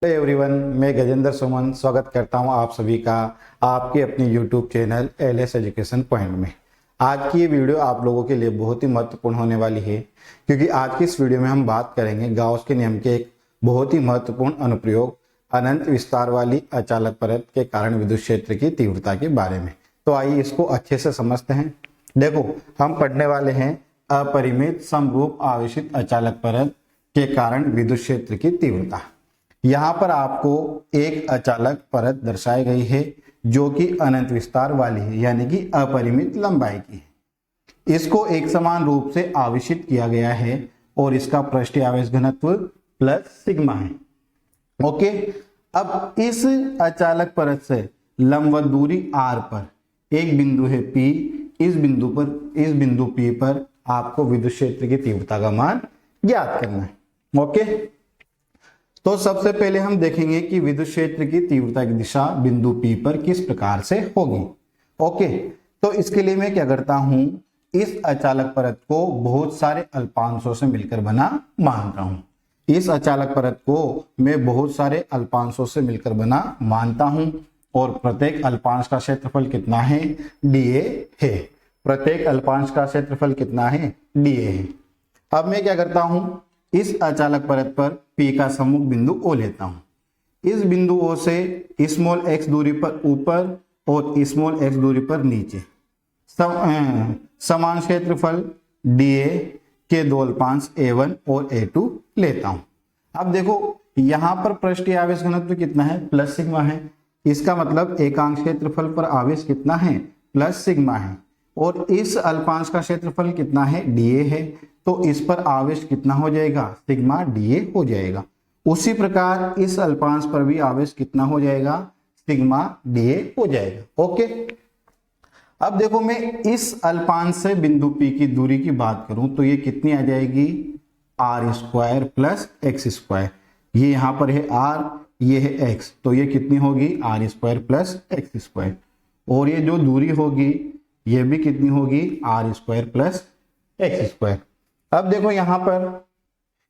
Hello everyone, मैं गजेंद्र सुमन स्वागत करता हूं आप सभी का आपके अपने YouTube channel LS education point में। आज की ये वीडियो आप लोगों के लिए बहुत ही महत्वपूर्ण होने वाली है, क्योंकि आज की इस वीडियो में हम बात करेंगे गाउस के नियम के एक बहुत ही महत्वपूर्ण अनुप्रयोग अनंत विस्तार वाली अचालक परत के कारण विद्युत क्षेत्र की तीव्रता के बारे में। तो आइए इसको अच्छे से समझते हैं। देखो, हम पढ़ने वाले हैं अपरिमित समरूप आवेशित अचालक परत के कारण विद्युत क्षेत्र की तीव्रता। यहाँ पर आपको एक अचालक परत दर्शाई गई है जो कि अनंत विस्तार वाली है, यानी कि अपरिमित लंबाई की है। इसको एक समान रूप से आवेशित किया गया है और इसका पृष्ठीय आवेश घनत्व प्लस सिग्मा है। ओके, अब इस अचालक परत से लंबवत दूरी r पर एक बिंदु है P। इस बिंदु P पर आपको विद्युत क्षेत्र की तीव्रता का मान ज्ञात करना है। ओके, तो सबसे पहले हम देखेंगे कि विद्युत क्षेत्र की तीव्रता की दिशा बिंदु P पर किस प्रकार से होगी। ओके, तो इसके लिए मैं क्या करता हूं, इस अचालक परत को बहुत सारे अल्पांशों से मिलकर बना मानता हूं। इस अचालक परत को मैं बहुत सारे अल्पांशों से मिलकर बना मानता हूं और प्रत्येक अल्पांश का क्षेत्रफल कितना है, dA है। प्रत्येक अल्पांश का क्षेत्रफल कितना है, dA है। अब मैं क्या करता हूं, इस अचालक परत पर P का सम्मुख बिंदु O लेता हूं। इस बिंदु O से स्मॉल x दूरी पर ऊपर और स्मॉल x दूरी पर नीचे समान क्षेत्रफल dA के दो अल्पांश A1 और A2 लेता हूं। अब देखो, यहां पर पृष्ठीय आवेश घनत्व कितना है, प्लस सिग्मा है। इसका मतलब एकांक क्षेत्रफल पर आवेश कितना है, प्लस सिग्मा है। और इस अल्पांश का क्षेत्रफल कितना है, dA है। तो इस पर आवेश कितना हो जाएगा, सिग्मा dA हो जाएगा। उसी प्रकार इस अल्पांश पर भी आवेश कितना हो जाएगा, सिग्मा dA हो जाएगा। ओके, अब देखो, मैं इस अल्पांश से बिंदु P की दूरी की बात करूं तो ये कितनी आ जाएगी, r square plus x square. ये यहां पर है r, ये है x, तो ये कितनी होगी, r square plus x square. और ये जो दूरी होगी ये भी कितनी होगी, r square plus x square. अब देखो, यहां पर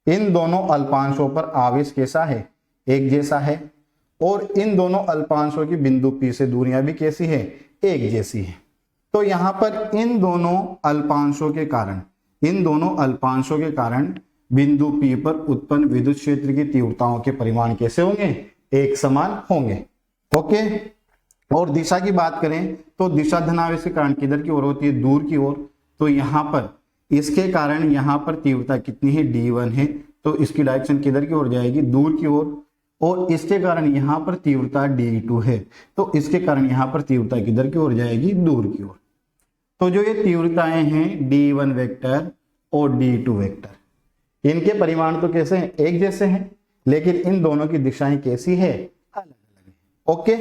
इन दोनों अल्पांशों पर आवेश कैसा है, एक जैसा है। और इन दोनों अल्पांशों की बिंदु P से दूरियां भी कैसी है, एक जैसी है। तो यहां पर इन दोनों अल्पांशों के कारण बिंदु P पर उत्पन्न विद्युत क्षेत्र की तीव्रताओं के परिमाण कैसे होंगे, एक समान होंगे। ओके, और दिशा की बात करें तो दिशा धनावेश के कारण किधर की ओर होती है, दूर की ओर। तो यहां पर इसके कारण यहां पर तीव्रता कितनी है, d1 है। तो इसकी डायरेक्शन किधर की ओर जाएगी, दूर की ओर। और इसके कारण यहां पर तीव्रता d2 है, तो इसके कारण यहां पर तीव्रता किधर की ओर जाएगी, दूर की ओर। तो जो ये तीव्रताएं हैं d1 वेक्टर और d2 वेक्टर, इनके परिमाण तो कैसे हैं, एक जैसे हैं, लेकिन इन दोनों की दिशाएं कैसी है, अलग अलग है। ओके,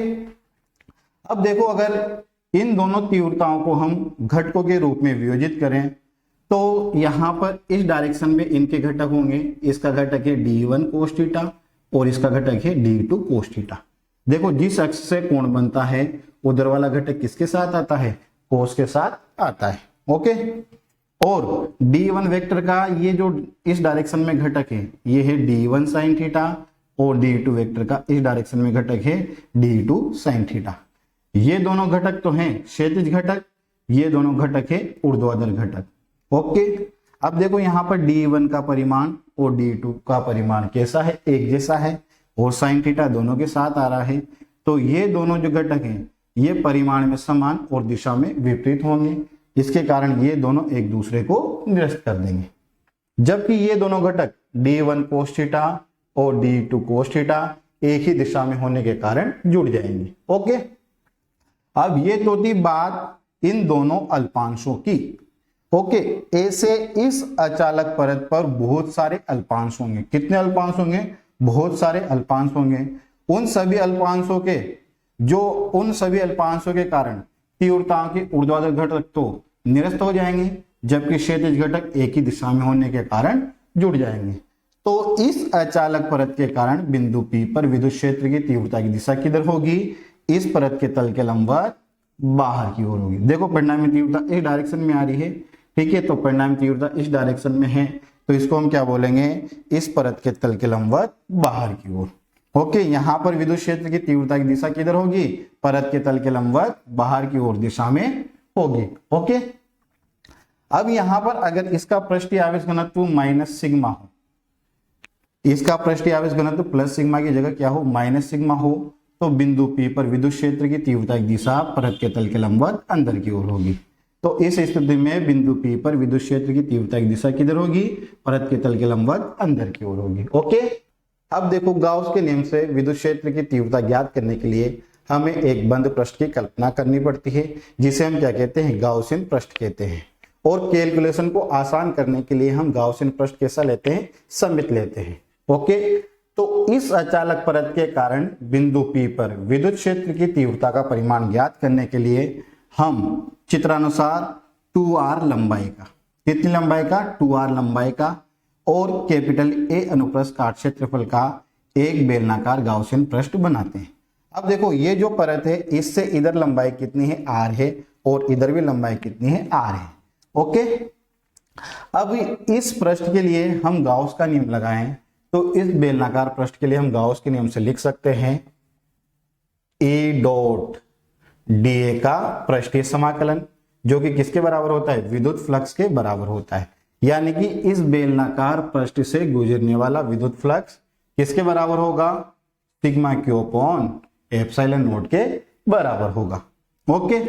अब देखो, अगर इन दोनों तीव्रताओं को हम घटकों के रूप में वियोजित करें तो यहां पर इस डायरेक्शन में इनके घटक होंगे। इसका घटक है d1 cos थीटा और इसका घटक है d2 cos थीटा। देखो, जिस अक्ष से कोण बनता है उधर वाला घटक किसके साथ आता है, cos के साथ आता है। ओके, और d1 वेक्टर का ये जो इस डायरेक्शन में घटक है ये है d1 sin थीटा और d2 वेक्टर का इस डायरेक्शन में घटक है d2 sin थीटा। ये दोनों घटक तो हैं क्षैतिज घटक, ये दोनों घटक है ऊर्ध्वाधर घटक। ओके, अब देखो, यहां पर d1 का परिमाण और d2 का परिमाण कैसा है, एक जैसा है, और sin थीटा दोनों के साथ आ रहा है। तो ये दोनों जो घटक हैं ये परिमाण में समान और दिशा में विपरीत होंगे। इसके कारण ये दोनों एक दूसरे को निरस्त कर देंगे, जबकि ये दोनों घटक d1 cos थीटा और d2 cos थीटा एक ही दिशा में होने के कारण जुड़ जाएंगे। ओके, अब ये तो थी बात इन दोनों अल्पांशों की। ओके, ऐसे इस अचालक परत पर बहुत सारे अल्पांश होंगे। कितने अल्पांश होंगे, बहुत सारे अल्पांश होंगे। उन सभी अल्पांशों के कारण तीव्रताओं के ऊर्ध्वाधर घटक तो निरस्त हो जाएंगे, जबकि क्षैतिज घटक एक ही दिशा में होने के कारण जुड़ जाएंगे। तो इस अचालक परत के कारण बिंदु P पर विद्युत क्षेत्र की तीव्रता की दिशा किधर होगी, इस परत के तल के लंबवत बाहर की ओर होगी। देखो, परिणामी तीव्रता इस डायरेक्शन में आ रही है, ठीक है। तो परिणामी तीव्रता इस डायरेक्शन में है, तो इसको हम क्या बोलेंगे, इस परत के तल के लंबवत बाहर की ओर। ओके, यहां पर विद्युत क्षेत्र की तीव्रता की दिशा किधर होगी, परत के तल के लंबवत बाहर की ओर दिशा में होगी। ओके, अब यहां पर अगर इसका पृष्ठीय आवेश घनत्व माइनस सिग्मा हो, इसका पृष्ठीय आवेश घनत्व प्लस सिग्मा की जगह क्या हो, माइनस सिग्मा हो, तो बिंदु P पर विद्युत क्षेत्र की तीव्रता की दिशा परत के तल के लंबवत अंदर की ओर होगी। तो इस स्थिति में बिंदु P पर विद्युत क्षेत्र की तीव्रता की दिशा किधर होगी, परत के तल के लंबवत अंदर की ओर होगी। ओके, अब देखो गाउस के नियम से विद्युत क्षेत्र की तीव्रता ज्ञात करने के लिए हमें एक बंद पृष्ठ की कल्पना करनी पड़ती है, जिसे हम क्या कहते हैं, गाउसियन पृष्ठ कहते हैं। और कैलकुलेशन को आसान करने के लिए हम गाउसियन पृष्ठ कैसा लेते हैं, सममित लेते हैं। ओके, तो इस अचालक परत के कारण बिंदु P पर विद्युत क्षेत्र की तीव्रता का परिमाण ज्ञात करने के लिए हम चित्रानुसार 2r लंबाई का, कितनी लंबाई का, 2r लंबाई का और कैपिटल A अनुप्रस्थ काट क्षेत्रफल का एक बेलनाकार गाउसियन पृष्ठ बनाते हैं। अब देखो ये जो परत है, इससे इधर लंबाई कितनी है, r है, और इधर भी लंबाई कितनी है, r है। ओके, अब इस पृष्ठ के लिए हम गाउस का नियम लगाएं, तो इस बेलनाकार पृष्ठ के लिए हम गाउस के नियम से लिख सकते हैं E डॉट dA का पृष्ठीय समाकलन, जो कि किसके बराबर होता है, विद्युत फ्लक्स के बराबर होता है। यानी कि इस बेलनाकार पृष्ठ से गुजरने वाला विद्युत फ्लक्स किसके बराबर होगा, sigma Q upon epsilon not के बराबर होगा। ओके,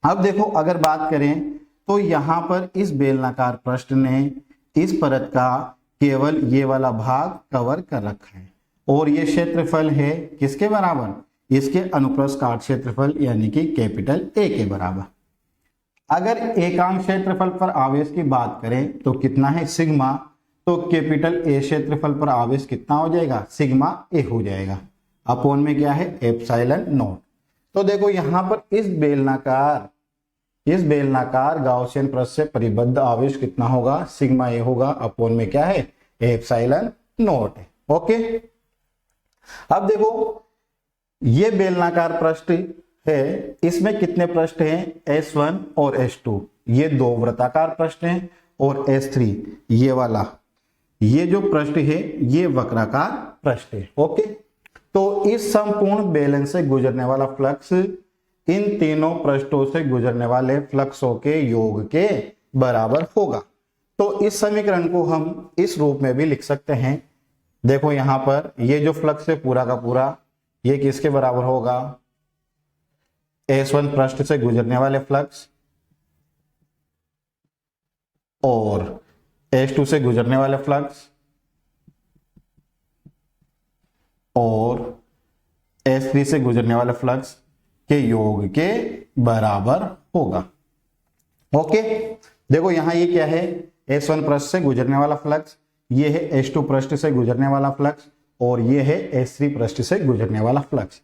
अब देखो अगर बात करें तो यहां पर इस बेलनाकार पृष्ठ ने इस परत का केवल ये वाला भाग कवर कर रखा है, और ये क्षेत्रफल है किसके बराबर, इसके अनुप्रस्थ काट क्षेत्रफल यानी कि कैपिटल A के बराबर। अगर एकांक क्षेत्रफल पर आवेश की बात करें तो कितना है, सिग्मा, तो कैपिटल A क्षेत्रफल पर आवेश कितना हो जाएगा, सिग्मा A हो जाएगा, अपॉन में क्या है, एप्सिलॉन नॉट। तो देखो यहां पर इस बेलनाकार गाउसियन पृष्ठ से परिबद्ध आवेश कितना होगा, सिग्मा A होगा, अपॉन में क्या है, एप्सिलॉन नॉट है। ओके, अब देखो ये बेलनाकार पृष्ठ है, इसमें कितने पृष्ठ हैं, S1 और S2, ये दो वृत्ताकार पृष्ठ हैं, और S3 ये वाला, ये जो पृष्ठ है ये वक्राकार पृष्ठ है। ओके, तो इस संपूर्ण बेलन से गुजरने वाला फ्लक्स इन तीनों पृष्ठों से गुजरने वाले फ्लक्सों के योग के बराबर होगा। तो इस समीकरण को हम इस रूप में भी लिख सकते हैं। देखो यहां पर ये जो फ्लक्स है पूरा का पूरा, ये किसके बराबर होगा, S1 पृष्ठ से गुजरने वाले फ्लक्स और S2 से गुजरने वाले फ्लक्स और S3 से गुजरने वाले फ्लक्स के योग के बराबर होगा। ओके, देखो यहां ये क्या है, S1 पृष्ठ से गुजरने वाला फ्लक्स, ये है S2 पृष्ठ से गुजरने वाला फ्लक्स, और ये है S3 पृष्ठ से गुजरने वाला फ्लक्स।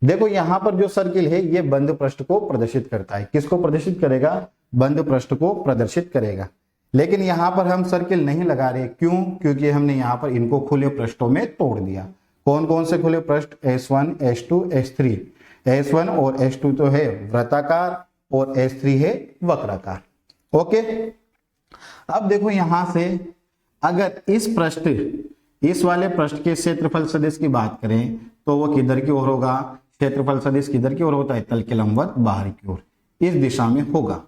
देखो यहां पर जो सर्किल है ये बंद पृष्ठ को प्रदर्शित करता है, किसको प्रदर्शित करेगा, बंद पृष्ठ को प्रदर्शित करेगा। लेकिन यहां पर हम सर्किल नहीं लगा रहे, क्यों, क्योंकि हमने यहां पर इनको खुले पृष्ठों में तोड़ दिया। कौन कौन से खुले पृष्ठ, S1, S2, S3। S1 और S2 तो है वृत्ताकार और S3 है वक्राकार। ओके, अब देखो यहां से अगर इस वाले पृष्ठ के क्षेत्रफल सदिश की बात करें तो वो किधर की ओर होगा, क्षेत्रफल सदिश किधर की ओर होता है, तल के लंबवत बाहर की ओर, इस दिशा में होगा।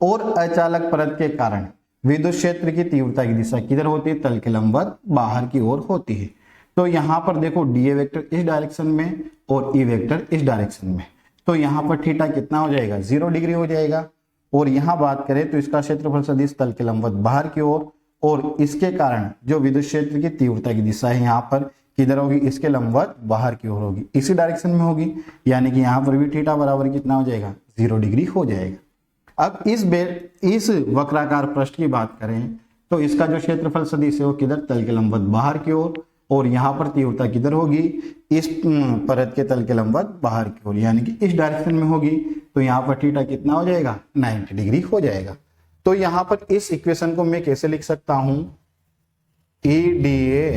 और अचालक परत के कारण विद्युत क्षेत्र की तीव्रता की दिशा किधर होती है, तल के लंबवत बाहर की ओर होती है। तो यहां पर देखो डीए वेक्टर इस डायरेक्शन में और ई वेक्टर इस डायरेक्शन में, तो यहां पर थीटा कितना हो जाएगा, 0 डिग्री हो जाएगा। और यहां बात करें तो इसका क्षेत्रफल सदिश तल के लंबवत बाहर की ओर, और इसके कारण जो विद्युत क्षेत्र की तीव्रता की दिशा है यहाँ पर किधर होगी, इसके लंबवत बाहर की ओर होगी, इसी डायरेक्शन में होगी, यानी कि यहाँ पर भी थीटा बराबर कितना हो जाएगा, 0 डिग्री हो जाएगा। अब इस वक्राकार पृष्ठ की बात करें तो इसका जो क्षेत्रफल सदिश है वो किधर, तल के लंबवत बाहर की ओर, और यहाँ पर तीव्रता किधर होगी, इस परत के तल के लंबवत बाहर की ओर, यानी कि इस डायरेक्शन में होगी। तो यहाँ पर थीटा कितना हो जाएगा, 90 डिग्री हो जाएगा। तो यहां पर इस इक्वेशन को मैं कैसे लिख सकता हूं, EDA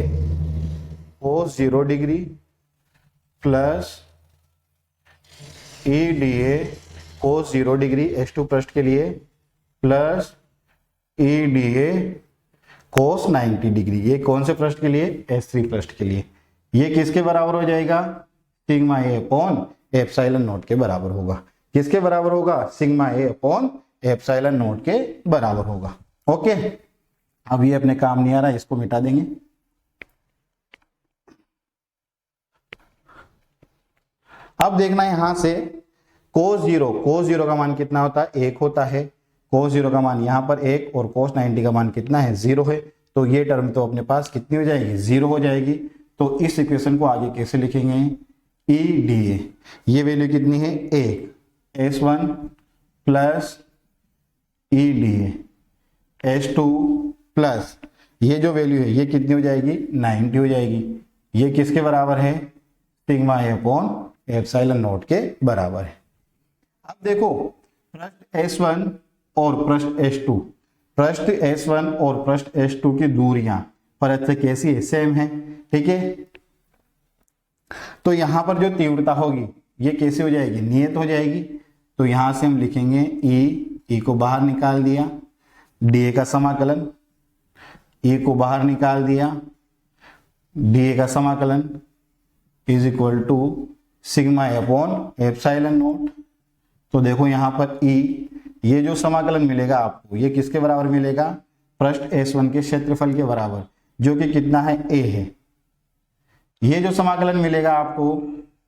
cos 0 degree plus EDA cos 0 degree S2 पृष्ठ के लिए प्लस EDA cos 90 डिग्री, ये कौन से पृष्ठ के लिए, S3 पृष्ठ के लिए। ये किसके बराबर हो जाएगा, sigma A upon epsilon not के बराबर होगा। किसके बराबर होगा, sigma A upon epsilon not के बराबर होगा। ओके, अब ये अपने काम नहीं आ रहा, इसको मिटा देंगे। अब देखना यहां से cos 0 का मान कितना होता है, 1 होता है। cos 0 का मान यहां पर 1 और cos 90 का मान कितना है, 0 है। तो ये टर्म तो अपने पास कितनी हो जाएगी, 0 हो जाएगी। तो इस इक्वेशन को आगे कैसे लिखेंगे, ई डी ए, ये वैल्यू कितनी है 1, S1 plus E D A, S2 plus ये जो वैल्यू है ये कितनी हो जाएगी, 90 हो जाएगी। ये किसके बराबर है, sigma A upon epsilon not के बराबर है। अब देखो पृष्ठ S1 और पृष्ठ S2, पृष्ठ S1 और पृष्ठ S2 की दूरियां परत से कैसी है, सेम है। ठीक है, तो यहां पर जो तीव्रता होगी ये कैसे हो जाएगी, नियत हो जाएगी। तो यहां से हम लिखेंगे ई को बाहर निकाल दिया, डी का समाकलन, ई को बाहर निकाल दिया, डी का समाकलन is equal to sigma upon epsilon naught. तो देखो यहां पर ई, ये जो समाकलन मिलेगा आपको ये किसके बराबर मिलेगा, पृष्ठ S1 के क्षेत्रफल के बराबर, जो कि कितना है, a है। ये जो समाकलन मिलेगा आपको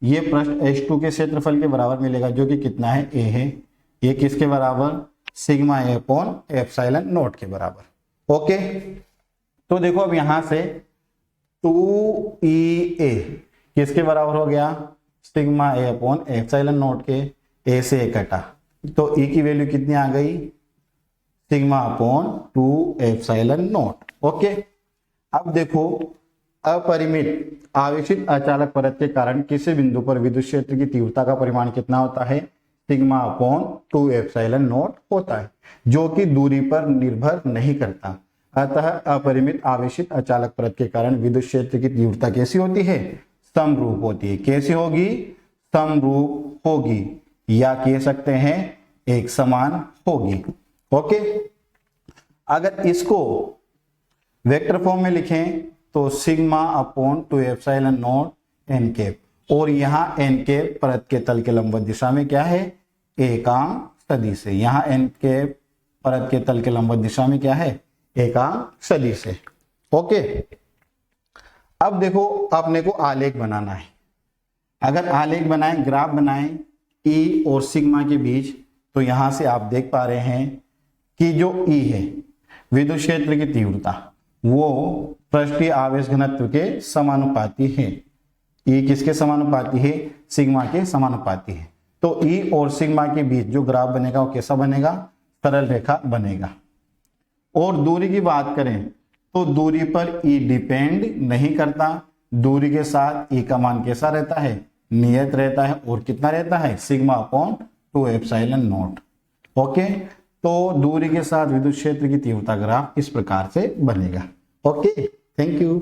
ये पृष्ठ S2 के क्षेत्रफल के बराबर मिलेगा, जो कि कितना है, a है। ये किसके बराबर, sigma A upon epsilon not के बराबर। ओके, तो देखो अब यहां से 2EA किसके बराबर हो गया, sigma A upon epsilon not के, ए से ए कटा, तो ई की वैल्यू कितनी आ गई, sigma upon 2 epsilon not. Okay, अब देखो अपरिमित आवेशित अचालक परत के कारण किसी बिंदु पर विद्युत क्षेत्र की तीव्रता का परिमाण कितना होता है, सिग्मा अपॉन 2 एप्सिलॉन नॉट होता है, जो कि दूरी पर निर्भर नहीं करता। अतः अपरिमित आवेशित अचालक परत के कारण विद्युत क्षेत्र की तीव्रता कैसी होती है, समरूप होती है। कैसी होगी, समरूप होगी, या कह सकते हैं एक समान होगी। ओके, अगर इसको वेक्टर फॉर्म में लिखें तो sigma upon 2 epsilon not an cap, और यहां एन कैप परत के तल के लंबवत दिशा में क्या है, एकांक सदिश है। यहां एन कैप परत के तल के लंबवत दिशा में क्या है, एकांक सदिश है। ओके, अब देखो अपने को आलेख बनाना है। अगर आलेख बनाएं, ग्राफ बनाएं ई और सिग्मा के बीच, तो यहां से आप देख पा रहे हैं कि जो ई है विद्युत क्षेत्र की तीव्रता वो पृष्ठीय आवेश घनत्व के समानुपाती है। ई किसके समानुपाती है, सिग्मा के समानुपाती है। तो ई और सिग्मा के बीच जो ग्राफ बनेगा वो कैसा बनेगा, सरल रेखा बनेगा। और दूरी की बात करें तो दूरी पर ई डिपेंड नहीं करता, दूरी के साथ ई का मान कैसा रहता है, नियत रहता है, और कितना रहता है, sigma upon 2 epsilon not. Okay, तो दूरी के साथ विद्युत क्षेत्र की तीव्रता ग्राफ इस प्रकार से बनेगा। Okay, thank you.